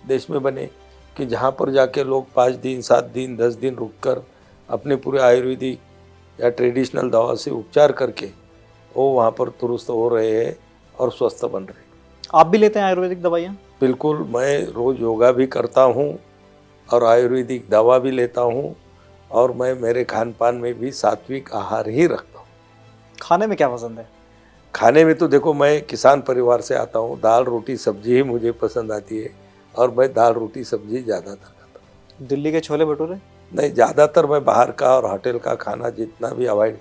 देश में बने कि जहाँ पर जाके लोग 5 दिन 7 दिन 10 दिन रुककर अपने पूरे आयुर्वेदिक या ट्रेडिशनल दवा से उपचार करके वो वहाँ पर दुरुस्त हो रहे हैं और स्वस्थ बन रहे हैं। आप भी लेते हैं आयुर्वेदिक दवाइयाँ? बिल्कुल, मैं रोज़ योगा भी करता हूँ और आयुर्वेदिक दवा भी लेता हूँ। और मैं मेरे खान पान में भी सात्विक आहार ही रखता हूँ। खाने में क्या पसंद है? खाने में तो देखो, मैं किसान परिवार से आता हूँ। दाल रोटी सब्जी ही मुझे पसंद आती है और मैं दाल रोटी सब्जी ज़्यादातर खाता हूँ। दिल्ली के छोले भटूरे? नहीं, ज़्यादातर मैं बाहर का और होटल का खाना जितना भी अवॉइड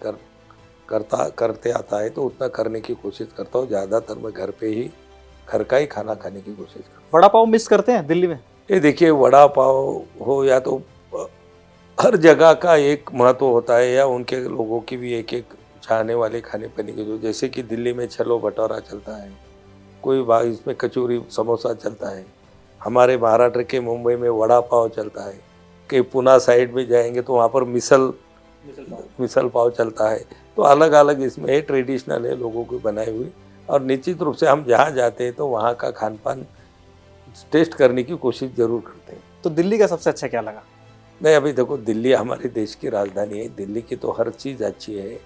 करते आता है तो उतना करने की कोशिश करता हूँ। ज़्यादातर मैं घर पे ही घर का ही खाना खाने की कोशिश करता हूँ। वड़ा पाव मिस करते हैं दिल्ली में? ये देखिए, वड़ा पाव हो या तो हर जगह का एक महत्व होता है, या उनके लोगों की भी एक एक चाहने वाले खाने पीने के, जो जैसे कि दिल्ली में छलो भटूरा चलता है, कोई बात इसमें कचौरी समोसा चलता है, हमारे महाराष्ट्र के मुंबई में वड़ा पाव चलता है, कि पुणे साइड में जाएंगे तो वहाँ पर मिसल पाव चलता है। तो अलग अलग इसमें ट्रेडिशनल है लोगों की बनाई हुई, और निश्चित रूप से हम जहाँ जाते हैं तो वहाँ का खान पान टेस्ट करने की कोशिश जरूर करते हैं। तो दिल्ली का सबसे अच्छा क्या लगा? नहीं, अभी देखो, दिल्ली हमारे देश की राजधानी है, दिल्ली की तो हर चीज़ अच्छी है,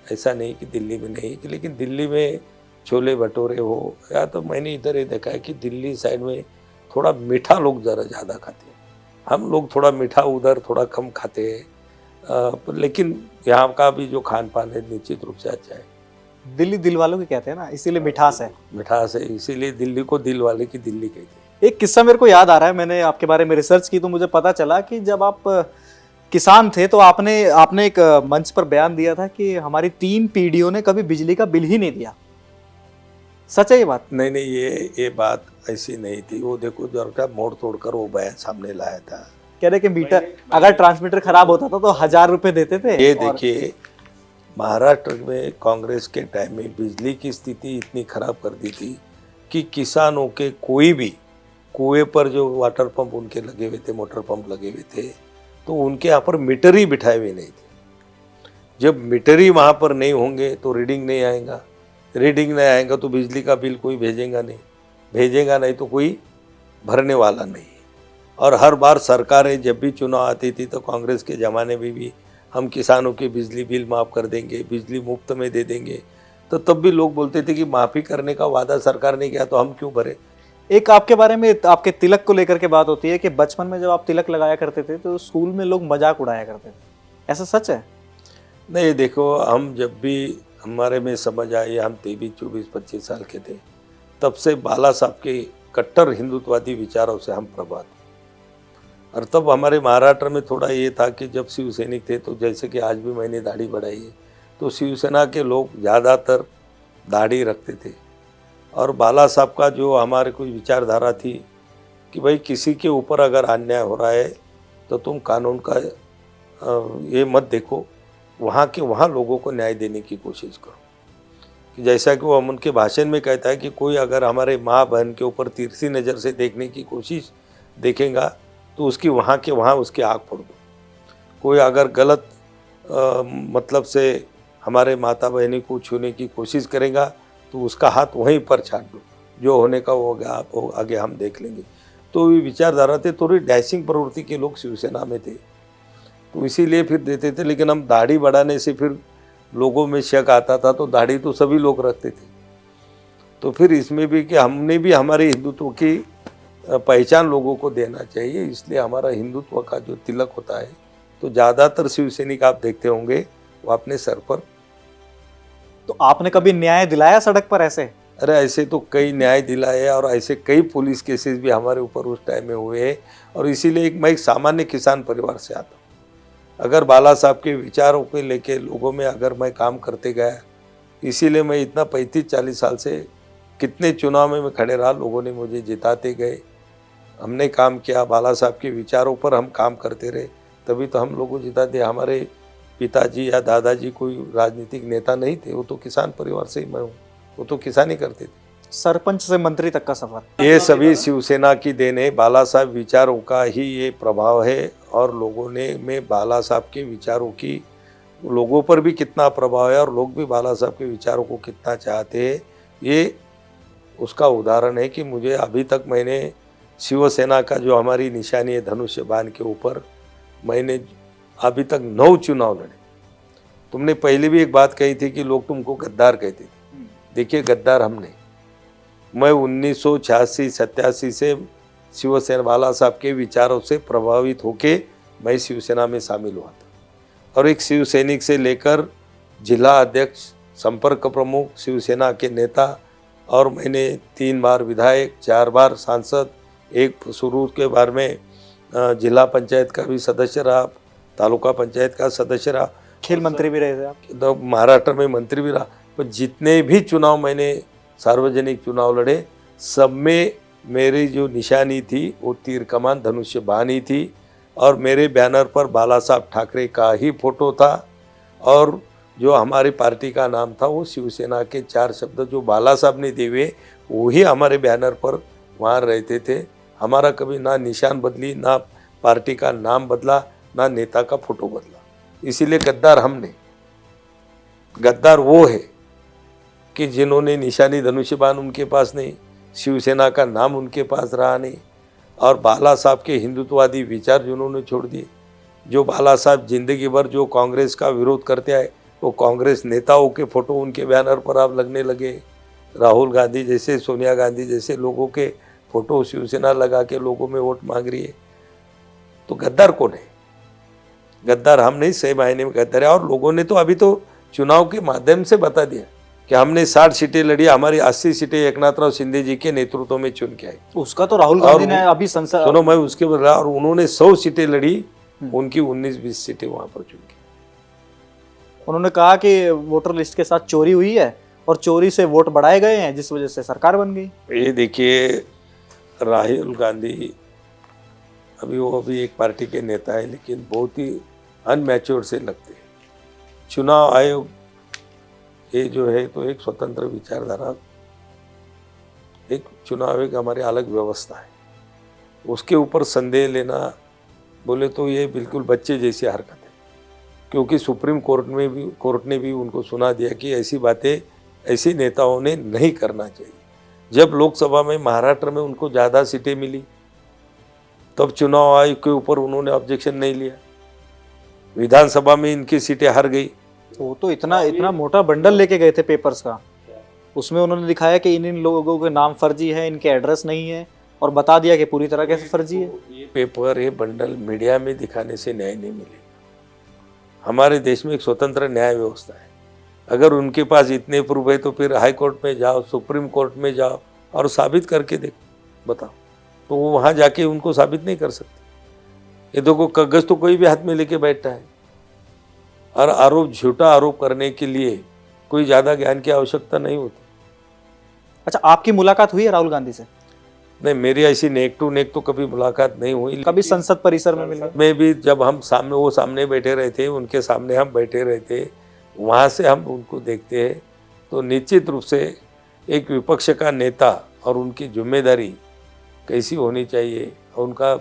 ऐसा नहीं कि दिल्ली में नहीं, लेकिन दिल्ली में छोले भटूरे हो, या तो मैंने इधर ही देखा है कि दिल्ली साइड में थोड़ा मीठा लोग ज़रा ज़्यादा खाते हैं, हम लोग थोड़ा मीठा उधर थोड़ा कम खाते हैं, लेकिन यहाँ का भी जो खान पान है निश्चित रूप से अच्छा है। दिल्ली दिल वालों की कहते हैं ना, इसीलिए मिठास है। मिठास है, इसीलिए दिल्ली को दिल वाले की दिल्ली कहते हैं। एक किस्सा मेरे को याद आ रहा है, मैंने आपके बारे में रिसर्च की तो मुझे पता चला कि जब आप किसान थे तो आपने एक मंच पर बयान दिया था कि हमारी 3 पीढ़ियों ने कभी बिजली का बिल ही नहीं दिया। सच है ये बात? नहीं, ये बात ऐसी नहीं थी। वो देखो, जरा मोड़ तोड़कर वो बयान सामने लाया था। कह रहे कि मीटर अगर ट्रांसमीटर खराब होता था तो 1000 रुपए देते थे। ये देखिए, महाराष्ट्र में कांग्रेस के टाइम में बिजली की स्थिति इतनी खराब कर दी थी कि किसानों के कोई भी कुएं पर जो वाटर पंप उनके लगे हुए थे, मोटर पंप लगे हुए थे, तो उनके यहाँ पर मीटर ही बिठाए हुए नहीं थे। जब मीटर ही वहाँ पर नहीं होंगे तो रीडिंग नहीं आएगा, रीडिंग नहीं आएगा तो बिजली का बिल कोई भेजेगा नहीं तो कोई भरने वाला नहीं। और हर बार सरकारें जब भी चुनाव आती थी तो कांग्रेस के ज़माने में भी हम किसानों के बिजली बिल माफ़ कर देंगे, बिजली मुफ्त में दे देंगे, तो तब भी लोग बोलते थे कि माफ़ी करने का वादा सरकार ने किया तो हम क्यों भरे। एक आपके बारे में, आपके तिलक को लेकर के बात होती है कि बचपन में जब आप तिलक लगाया करते थे तो स्कूल में लोग मजाक उड़ाया करते थे, ऐसा सच है? नहीं, देखो, हम जब भी हमारे में समझ आई, हम 23, 24, 25 साल के थे, तब से बाला साहब के कट्टर हिंदुत्ववादी विचारों से हम प्रभावित। और तब हमारे महाराष्ट्र में थोड़ा ये था कि जब शिवसैनिक थे, तो जैसे कि आज भी मैंने दाढ़ी बढ़ाई है, तो शिवसेना के लोग ज़्यादातर दाढ़ी रखते थे। और बाला साहब का जो हमारे कोई विचारधारा थी कि भाई किसी के ऊपर अगर अन्याय हो रहा है तो तुम कानून का ये मत देखो, वहाँ लोगों को न्याय देने की कोशिश करो। कि जैसा कि वो उनके भाषण में कहता है कि कोई अगर हमारे माँ बहन के ऊपर तिरछी नज़र से देखने की कोशिश देखेगा तो उसकी वहाँ उसकी आँख फोड़ दो। कोई अगर गलत मतलब से हमारे माता बहनी को छूने की कोशिश करेगा तो उसका हाथ वहीं पर छाट दो, जो होने का वो आगे हम देख लेंगे। तो ये विचारधारा थे, थोड़ी डैशिंग प्रवृत्ति के लोग शिवसेना में थे, तो इसीलिए फिर देते थे। लेकिन हम दाढ़ी बढ़ाने से फिर लोगों में शक आता था, तो दाढ़ी तो सभी लोग रखते थे। तो फिर इसमें भी कि हमने भी हमारे हिंदुत्व की पहचान लोगों को देना चाहिए, इसलिए हमारा हिंदुत्व का जो तिलक होता है, तो ज़्यादातर शिवसैनिक आप देखते होंगे वो अपने सर पर। तो आपने कभी न्याय दिलाया सड़क पर ऐसे? अरे ऐसे तो कई न्याय दिलाए, और ऐसे कई पुलिस केसेस भी हमारे ऊपर उस टाइम में हुए हैं। और इसीलिए मैं एक सामान्य किसान परिवार से आता हूँ। अगर बाला साहब के विचारों को लेके लोगों में अगर मैं काम करते गया, इसीलिए मैं इतना 35-40 साल से कितने चुनाव में मैं खड़े रहा, लोगों ने मुझे जिताते गए, हमने काम किया, बाला साहब के विचारों पर हम काम करते रहे, तभी तो हम लोगों को जिताते। हमारे पिताजी या दादाजी कोई राजनीतिक नेता नहीं थे, वो तो किसान परिवार से ही मैं हूँ, वो तो किसानी करते थे। सरपंच से मंत्री तक का सफर, ये सभी शिवसेना की देन है, बाला साहब विचारों का ही ये प्रभाव है। और लोगों ने में बाला साहब के विचारों की लोगों पर भी कितना प्रभाव है, और लोग भी बाला साहब के विचारों को कितना चाहते हैं, ये उसका उदाहरण है। कि मुझे अभी तक मैंने शिवसेना का जो हमारी निशानी है धनुष्य बाण के ऊपर, मैंने अभी तक 9 चुनाव लड़े। तुमने पहले भी एक बात कही थी कि लोग तुमको गद्दार कहते थे, देखिए गद्दार हम नहीं। मैं 1986-87 से शिवसेना बाला साहब के विचारों से प्रभावित होके मैं शिवसेना में शामिल हुआ था, और एक शिवसैनिक से लेकर जिला अध्यक्ष, संपर्क प्रमुख, शिवसेना के नेता, और मैंने 3 बार विधायक, 4 बार सांसद, एक शुरू के बार में जिला पंचायत का भी सदस्य रहा, तालुका पंचायत का सदस्य रहा। खेल मंत्री भी रहे थे आप। तो महाराष्ट्र में मंत्री भी रहा, पर जितने भी चुनाव मैंने सार्वजनिक चुनाव लड़े, सब में मेरी जो निशानी थी वो तीर कमान धनुष्य बाण ही थी, और मेरे बैनर पर बाला साहब ठाकरे का ही फोटो था, और जो हमारी पार्टी का नाम था वो शिवसेना के 4 शब्द जो बाला साहब ने दिए वही हमारे बैनर पर वहाँ रहते थे। हमारा कभी ना निशान बदली, ना पार्टी का नाम बदला, ना नेता का फोटो बदला। इसीलिए गद्दार हमने, गद्दार वो है कि जिन्होंने निशानी धनुष्य बाण उनके पास नहीं, शिवसेना का नाम उनके पास रहा नहीं, और बाला साहब के हिंदुत्ववादी विचार जिन्होंने छोड़ दिए। जो बाला साहब जिंदगी भर जो कांग्रेस का विरोध करते आए, वो कांग्रेस नेताओं के फोटो उनके बैनर पर आप लगने लगे। राहुल गांधी जैसे, सोनिया गांधी जैसे लोगों के फोटो शिवसेना लगा के लोगों में वोट मांग रही है। तो गद्दार कौन है? गद्दार हम नहीं, सही मायने में गद्दार है। और लोगों ने तो अभी तो चुनाव के माध्यम से बता दिया कि हमने 60 सीटें लड़ी, हमारी 80 सीटें एकनाथराव शिंदे जी के नेतृत्व में चुन के आई। उसका तो राहुल गांधी ने अभी संसद, सुनो मैं उसके बाद, और उन्होंने 100 सीटें लड़ी, उनकी 19-20 सीटें वहां पर चुन के। उन्होंने कहा कि वोटर लिस्ट के साथ चोरी हुई है और चोरी से वोट बढ़ाए गए हैं, जिस वजह से सरकार बन गई। ये देखिए, राहुल गांधी अभी एक पार्टी के नेता है, लेकिन बहुत ही अनमैच्योर से लगते हैं। चुनाव आयोग ये जो है तो एक स्वतंत्र विचारधारा, एक चुनाव एक हमारी अलग व्यवस्था है, उसके ऊपर संदेह लेना बोले तो ये बिल्कुल बच्चे जैसी हरकत है। क्योंकि सुप्रीम कोर्ट ने भी उनको सुना दिया कि ऐसी बातें ऐसे नेताओं ने नहीं करना चाहिए। जब लोकसभा में महाराष्ट्र में उनको ज़्यादा सीटें मिली, तब चुनाव आयोग के ऊपर उन्होंने ऑब्जेक्शन नहीं लिया। विधानसभा में इनकी सीटें हार गई। वो तो इतना मोटा बंडल लेके गए थे पेपर्स का, उसमें उन्होंने दिखाया कि इन लोगों के नाम फर्जी है, इनके एड्रेस नहीं है, और बता दिया कि पूरी तरह कैसे फर्जी है। ये पेपर, ये बंडल मीडिया में दिखाने से न्याय नहीं मिलेगा। हमारे देश में एक स्वतंत्र न्याय व्यवस्था है। अगर उनके पास इतने प्रूफ है तो फिर हाई कोर्ट में जाओ, सुप्रीम कोर्ट में जाओ और साबित करके देखो, बताओ। तो वो वहाँ जाके उनको साबित नहीं कर सकते। ये देखो, कागज तो कोई भी हाथ में लेके बैठता है, और झूठा आरोप करने के लिए कोई ज़्यादा ज्ञान की आवश्यकता नहीं होती। अच्छा, आपकी मुलाकात हुई है राहुल गांधी से? नहीं, मेरी ऐसी नेक टू नेक तो कभी मुलाकात नहीं हुई। कभी संसद परिसर में मिले? मैं भी, जब हम सामने, वो सामने बैठे रहे थे, उनके सामने हम बैठे रहे थे, वहाँ से हम उनको देखते हैं तो निश्चित रूप से एक विपक्ष का नेता और उनकी जिम्मेदारी कैसी होनी चाहिए, उनका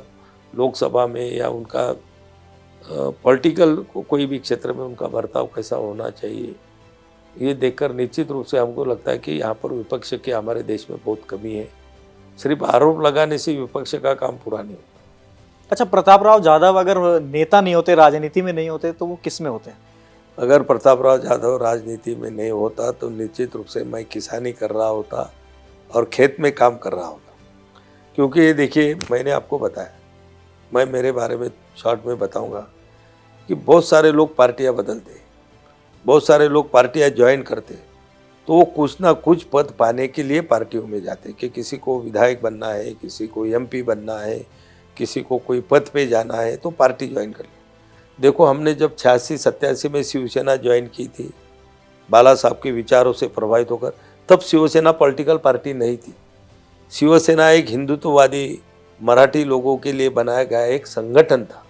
लोकसभा में या उनका पॉलिटिकल कोई भी क्षेत्र में उनका बर्ताव कैसा होना चाहिए, ये देखकर निश्चित रूप से हमको लगता है कि यहाँ पर विपक्ष के हमारे देश में बहुत कमी है। सिर्फ आरोप लगाने से विपक्ष का काम पूरा नहीं होता। अच्छा, प्रताप राव जाधव अगर नेता नहीं होते, राजनीति में नहीं होते, तो वो किस में होते? अगर प्रताप राव जाधव राजनीति में नहीं होता तो निश्चित रूप से मैं किसानी कर रहा होता और खेत में काम कर रहा होता। क्योंकि ये देखिए, मैंने आपको बताया, मैं मेरे बारे में शॉर्ट में बताऊंगा कि बहुत सारे लोग पार्टियां बदलते, बहुत सारे लोग पार्टियां ज्वाइन करते, तो वो कुछ ना कुछ पद पाने के लिए पार्टियों में जाते कि किसी को विधायक बनना है, किसी को एमपी बनना है, किसी को कोई पद पे जाना है, तो पार्टी ज्वाइन कर ली। देखो, हमने जब 86-87 में शिवसेना ज्वाइन की थी, बाला साहब के विचारों से प्रभावित होकर, तब शिवसेना पॉलिटिकल पार्टी नहीं थी। शिवसेना एक हिंदुत्ववादी मराठी लोगों के लिए बनाया गया एक संगठन था।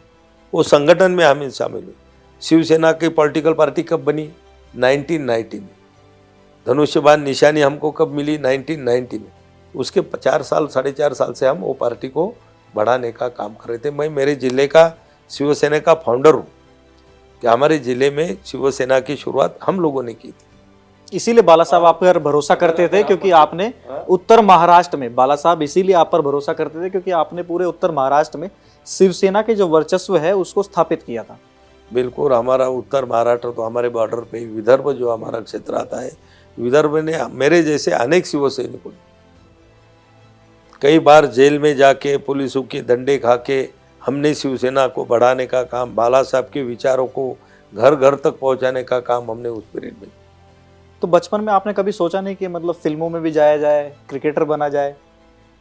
वो संगठन में हम शामिल हुए। शिवसेना की पॉलिटिकल पार्टी कब बनी? 1990 में। धनुष्यबाण निशानी हमको कब मिली? 1990 में। उसके 4 साल 4.5 साल से हम वो पार्टी को बढ़ाने का काम कर रहे थे। मैं मेरे ज़िले का शिवसेना का फाउंडर हूँ कि हमारे ज़िले में शिवसेना की शुरुआत हम लोगों ने की थी। इसीलिए बाला साहब आप पर भरोसा करते थे, क्योंकि आपने उत्तर महाराष्ट्र में, बाला साहब इसीलिए आप पर भरोसा करते थे क्योंकि आपने पूरे उत्तर महाराष्ट्र में शिवसेना के जो वर्चस्व है उसको स्थापित किया था। बिल्कुल, हमारा उत्तर महाराष्ट्र तो हमारे बॉर्डर पे, विदर्भ जो हमारा क्षेत्र आता है, विदर्भ ने मेरे जैसे अनेक शिवसैनिकों कई बार जेल में जाके पुलिसों के डंडे खा के हमने शिवसेना को बढ़ाने का काम, बाला साहब के विचारों को घर घर तक पहुंचाने का काम हमने उस पीरियड में। तो बचपन में आपने कभी सोचा नहीं कि मतलब फिल्मों में भी जाया जाए, क्रिकेटर बना जाए?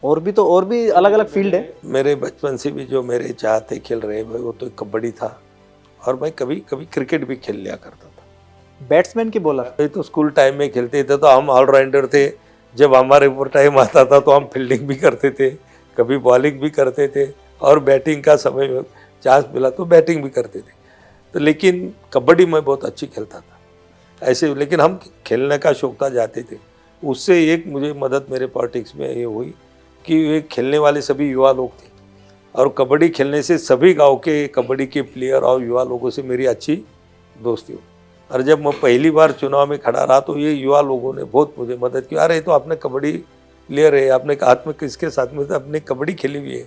और भी अलग अलग फील्ड है। मेरे बचपन से भी जो मेरे चाहते खेल रहे वो तो कबड्डी था, और मैं कभी कभी क्रिकेट भी खेल लिया करता था। बैट्समैन की बॉलर? ये तो स्कूल टाइम में खेलते थे तो हम ऑलराउंडर थे। जब हमारे ऊपर टाइम आता था तो हम फील्डिंग भी करते थे, कभी बॉलिंग भी करते थे, और बैटिंग का समय चांस मिला तो बैटिंग भी करते थे। तो लेकिन कबड्डी मैं बहुत अच्छी खेलता था ऐसे, लेकिन हम खेलने का शौक था, जाते थे। उससे एक मुझे मदद मेरे पॉलिटिक्स में ये हुई कि ये खेलने वाले सभी युवा लोग थे, और कबड्डी खेलने से सभी गांव के कबड्डी के प्लेयर और युवा लोगों से मेरी अच्छी दोस्ती हुई। और जब मैं पहली बार चुनाव में खड़ा रहा तो ये युवा लोगों ने बहुत मुझे मदद की। अरे तो आपने कबड्डी प्लेयर है, आपने हाथ में किसके साथ में, अपने कबड्डी खेली हुई है,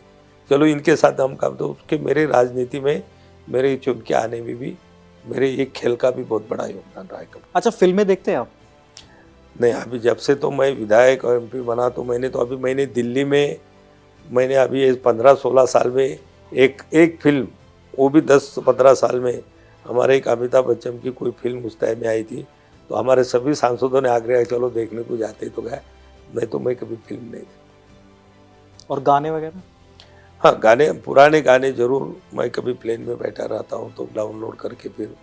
चलो इनके साथ हम काम। तो उसके मेरे राजनीति में, मेरे चुन के आने में भी मेरे एक खेल का भी बहुत बड़ा योगदान रहा है। अच्छा, फिल्में देखते हैं आप? नहीं, अभी जब से तो मैं विधायक और MP बना तो मैंने दिल्ली में मैंने अभी 15-16 साल में एक फिल्म, वो भी 10-15 साल में हमारे एक अमिताभ बच्चन की कोई फिल्म उस टाइम में आई थी, तो हमारे सभी सांसदों ने आग्रह किया चलो देखने को जाते, तो गए, नहीं तो मैं कभी फिल्म नहीं देखी। और गाने वगैरह? हाँ, गाने, पुराने गाने जरूर, मैं कभी प्लेन में बैठा रहता हूँ तो डाउनलोड करके फिर,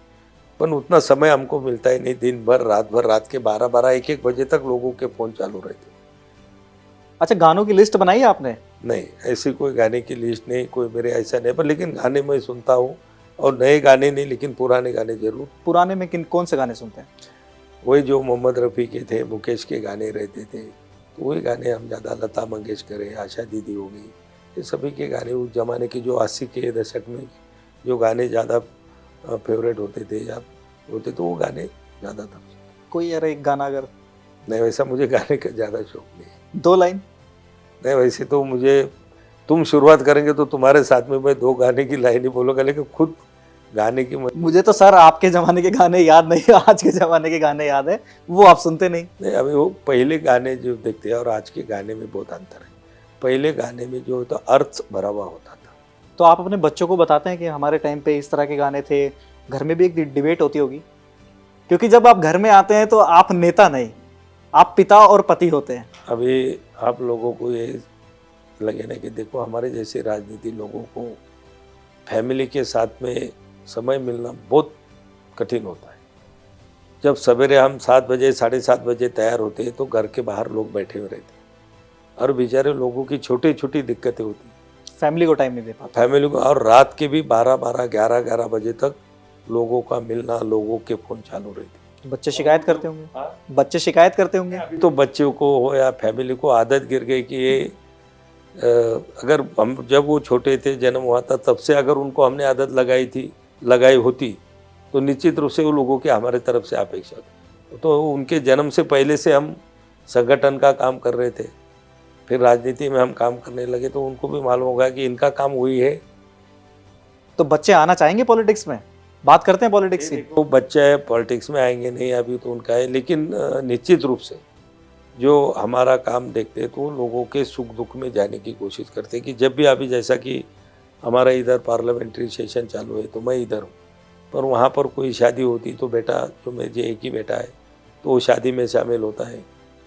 पर उतना समय हमको मिलता ही नहीं, दिन भर रात के 12-12 1-1 बजे तक लोगों के फ़ोन चालू रहते। अच्छा, गानों की लिस्ट बनाई है आपने? नहीं, ऐसी कोई गाने की लिस्ट नहीं, कोई मेरे ऐसा नहीं, पर लेकिन गाने मैं सुनता हूँ, और नए गाने नहीं लेकिन पुराने गाने जरूर। पुराने में कौन से गाने सुनते हैं? वही जो मोहम्मद रफ़ी के थे, मुकेश के गाने रहते थे, तो वही गाने हम ज़्यादा, लता मंगेशकर है, आशा दीदी हो गई, ये सभी के गाने उस ज़माने के जो 80 के दशक में जो गाने ज़्यादा फेवरेट होते थे या होते, तो वो गाने ज़्यादा था। कोई यार एक गाना अगर? नहीं, वैसा मुझे गाने का ज़्यादा शौक नहीं है। 2 लाइन? नहीं, वैसे तो मुझे, तुम शुरुआत करेंगे तो तुम्हारे साथ में मैं 2 गाने की लाइन ही बोलूँगा, लेकिन खुद गाने की मुझे तो सर आपके ज़माने के गाने याद नहीं, आज के ज़माने के गाने याद है, वो आप सुनते नहीं। नहीं, अभी वो पहले गाने जो देखते हैं और आज के गाने में बहुत अंतर है। पहले गाने में जो होता अर्थ भरा हुआ होता था। तो आप अपने बच्चों को बताते हैं कि हमारे टाइम पे इस तरह के गाने थे? घर में भी एक डिबेट होती होगी, क्योंकि जब आप घर में आते हैं तो आप नेता नहीं, आप पिता और पति होते हैं। अभी आप लोगों को ये लगे ना कि देखो, हमारे जैसे राजनीति लोगों को फैमिली के साथ में समय मिलना बहुत कठिन होता है। जब सवेरे हम 7 बजे 7:30 बजे तैयार होते हैं तो घर के बाहर लोग बैठे हुए रहते हैं, और बेचारे लोगों की छोटी छोटी दिक्कतें होती हैं, फैमिली को टाइम नहीं दे पाते। फैमिली को, और रात के भी 12-12, 11-11 बजे तक लोगों का मिलना, लोगों के फ़ोन चालू रहते। बच्चे शिकायत करते होंगे? बच्चे शिकायत करते होंगे? अभी तो बच्चों को हो या फैमिली को आदत गिर गई कि ये अगर हम, जब वो छोटे थे, जन्म हुआ था तब से अगर उनको हमने आदत लगाई होती तो निश्चित रूप से वो लोगों की हमारे तरफ से अपेक्षा थी। तो उनके जन्म से पहले से हम संगठन का काम कर रहे थे, फिर राजनीति में हम काम करने लगे, तो उनको भी मालूम होगा कि इनका काम वही है। तो बच्चे आना चाहेंगे पॉलिटिक्स में? बात करते हैं पॉलिटिक्स की। वो बच्चे पॉलिटिक्स में आएंगे नहीं, अभी तो उनका है, लेकिन निश्चित रूप से जो हमारा काम देखते हैं तो लोगों के सुख दुख में जाने की कोशिश करते हैं। कि जब भी अभी जैसा कि हमारा इधर पार्लियामेंट्री सेशन चालू है तो मैं इधर हूँ, पर वहाँ पर कोई शादी होती तो बेटा, जो मेरे एक ही बेटा है, तो वो शादी में शामिल होता है।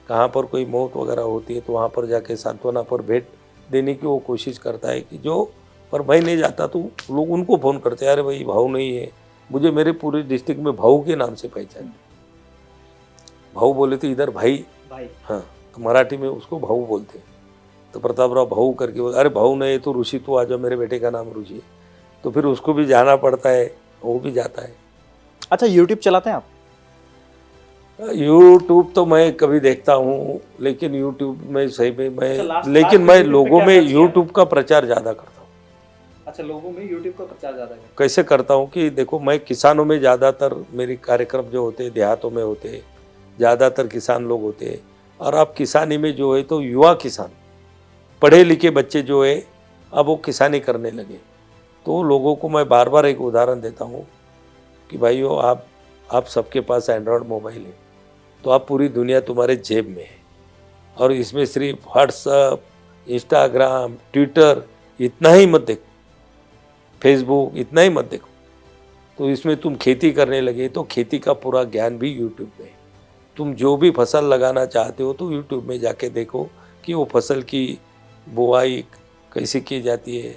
कहाँ पर कोई मौत वगैरह होती है तो वहाँ पर जाके सांत्वना पर भेंट देने की वो कोशिश करता है कि जो, पर मैं नहीं जाता तो लोग उनको फ़ोन करते हैं, अरे भाई भाऊ नहीं है, मुझे मेरे पूरे डिस्ट्रिक्ट में भाऊ के नाम से पहचान, भाऊ बोले तो इधर भाई, हाँ, तो मराठी में उसको भाऊ बोलते हैं। तो प्रताप राव भाऊ करके बोले, अरे भाऊ नहीं तो ऋषि तू आ जाओ, मेरे बेटे का नाम ऋषि है, तो फिर उसको भी जाना पड़ता है, वो भी जाता है। अच्छा, यूट्यूब चलाते हैं आप? यूट्यूब तो मैं कभी देखता हूँ, लेकिन यूट्यूब में सही में लेकिन मैं लोगों में यूट्यूब का प्रचार ज़्यादा करता हूँ। अच्छा, लोगों में यूट्यूब का प्रचार ज़्यादा है? कैसे करता हूँ कि देखो, मैं किसानों में ज़्यादातर मेरे कार्यक्रम जो होते हैं देहातों में होते हैं, ज़्यादातर किसान लोग होते हैं, और अब किसानी में जो है तो युवा किसान, पढ़े लिखे बच्चे जो है अब वो किसानी करने लगे, तो लोगों को मैं बार बार एक उदाहरण देता हूँ कि भाइयों, आप सबके पास एंड्रॉयड मोबाइल है, तो आप पूरी दुनिया तुम्हारे जेब में है, और इसमें सिर्फ व्हाट्सअप, इंस्टाग्राम, ट्विटर इतना ही मत देखो, फेसबुक इतना ही मत देखो, तो इसमें तुम खेती करने लगे तो खेती का पूरा ज्ञान भी यूट्यूब में है। तुम जो भी फसल लगाना चाहते हो तो यूट्यूब में जाके देखो कि वो फसल की बुआई कैसे की जाती है,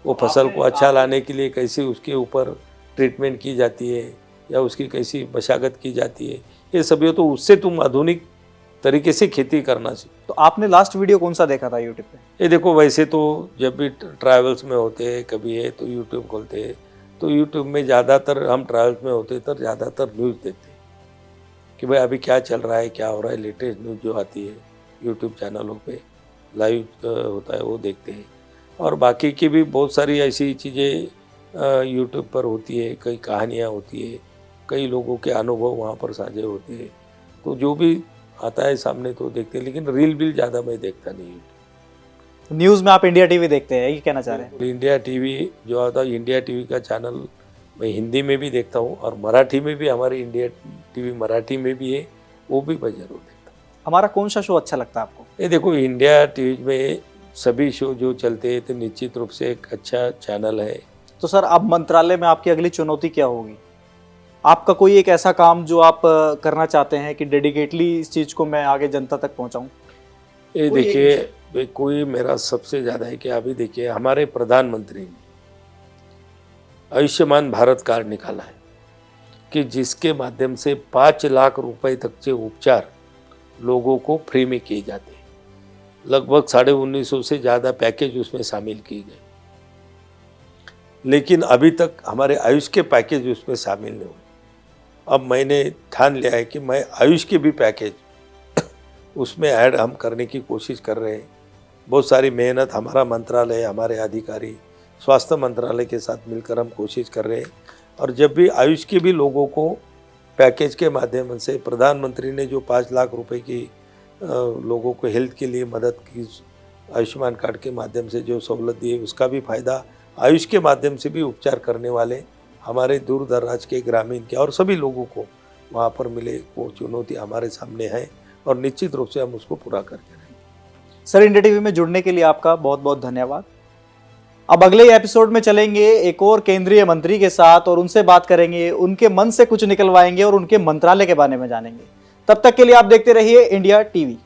वो फसल को अच्छा लाने के लिए कैसे उसके ऊपर ट्रीटमेंट की जाती है या उसकी कैसी मशागत की जाती है, ये सभी तो उससे तुम आधुनिक तरीके से खेती करना सीखो। तो आपने लास्ट वीडियो कौन सा देखा था यूट्यूब पे? ये देखो, वैसे तो जब भी ट्रैवल्स में होते हैं कभी है तो यूट्यूब खोलते हैं, तो यूट्यूब में ज़्यादातर हम ट्रैवल्स में होते तो ज़्यादातर न्यूज़ देखते हैं कि भाई अभी क्या चल रहा है, क्या हो रहा है, लेटेस्ट न्यूज़ जो आती है यूट्यूब चैनलों पे लाइव होता है वो देखते हैं। और बाकी की भी बहुत सारी ऐसी चीज़ें यूट्यूब पर होती है, कई कहानियाँ होती है, कई लोगों के अनुभव वहाँ पर साझे होते हैं, तो जो भी आता है सामने तो देखते हैं, लेकिन रील बिल ज़्यादा मैं देखता नहीं हूँ। न्यूज़ में आप इंडिया टीवी देखते हैं, ये कहना चाह रहे हैं? इंडिया टीवी जो आता है, इंडिया टीवी का चैनल मैं हिंदी में भी देखता हूँ और मराठी में भी, हमारी इंडिया टीवी मराठी में भी है, वो भी मैं जरूर देखता हूँ। हमारा कौन सा शो अच्छा लगता है आपको? ये देखो, इंडिया टीवी में सभी शो जो चलते हैं तो निश्चित रूप से एक अच्छा चैनल है। तो सर, अब मंत्रालय में आपकी अगली चुनौती क्या होगी? आपका कोई एक ऐसा काम जो आप करना चाहते हैं कि डेडिकेटली इस चीज़ को मैं आगे जनता तक पहुंचाऊं? ये देखिए, कोई मेरा सबसे ज़्यादा है कि अभी देखिए हमारे प्रधानमंत्री ने आयुष्मान भारत कार्ड निकाला है कि जिसके माध्यम से 5 लाख रुपए तक के उपचार लोगों को फ्री में किए जाते हैं। लगभग 1950 से ज़्यादा पैकेज उसमें शामिल किए गए, लेकिन अभी तक हमारे आयुष के पैकेज उसमें शामिल नहीं हुए। अब मैंने ठान लिया है कि मैं आयुष के भी पैकेज उसमें ऐड हम करने की कोशिश कर रहे हैं। बहुत सारी मेहनत हमारा मंत्रालय, हमारे अधिकारी, स्वास्थ्य मंत्रालय के साथ मिलकर हम कोशिश कर रहे हैं। और जब भी आयुष के भी लोगों को पैकेज के माध्यम से प्रधानमंत्री ने जो 5 लाख रुपए की लोगों को हेल्थ के लिए मदद की, आयुष्मान कार्ड के माध्यम से जो सहूलत दी है, उसका भी फ़ायदा आयुष के माध्यम से भी उपचार करने वाले हमारे दूर दराज के ग्रामीण के और सभी लोगों को वहाँ पर मिले। वो चुनौती हमारे सामने है और निश्चित रूप से हम उसको पूरा करके रहेंगे। सर, इंडिया टीवी में जुड़ने के लिए आपका बहुत बहुत धन्यवाद। अब अगले एपिसोड में चलेंगे एक और केंद्रीय मंत्री के साथ और उनसे बात करेंगे, उनके मन से कुछ निकलवाएंगे और उनके मंत्रालय के बारे में जानेंगे। तब तक के लिए आप देखते रहिए इंडिया टीवी।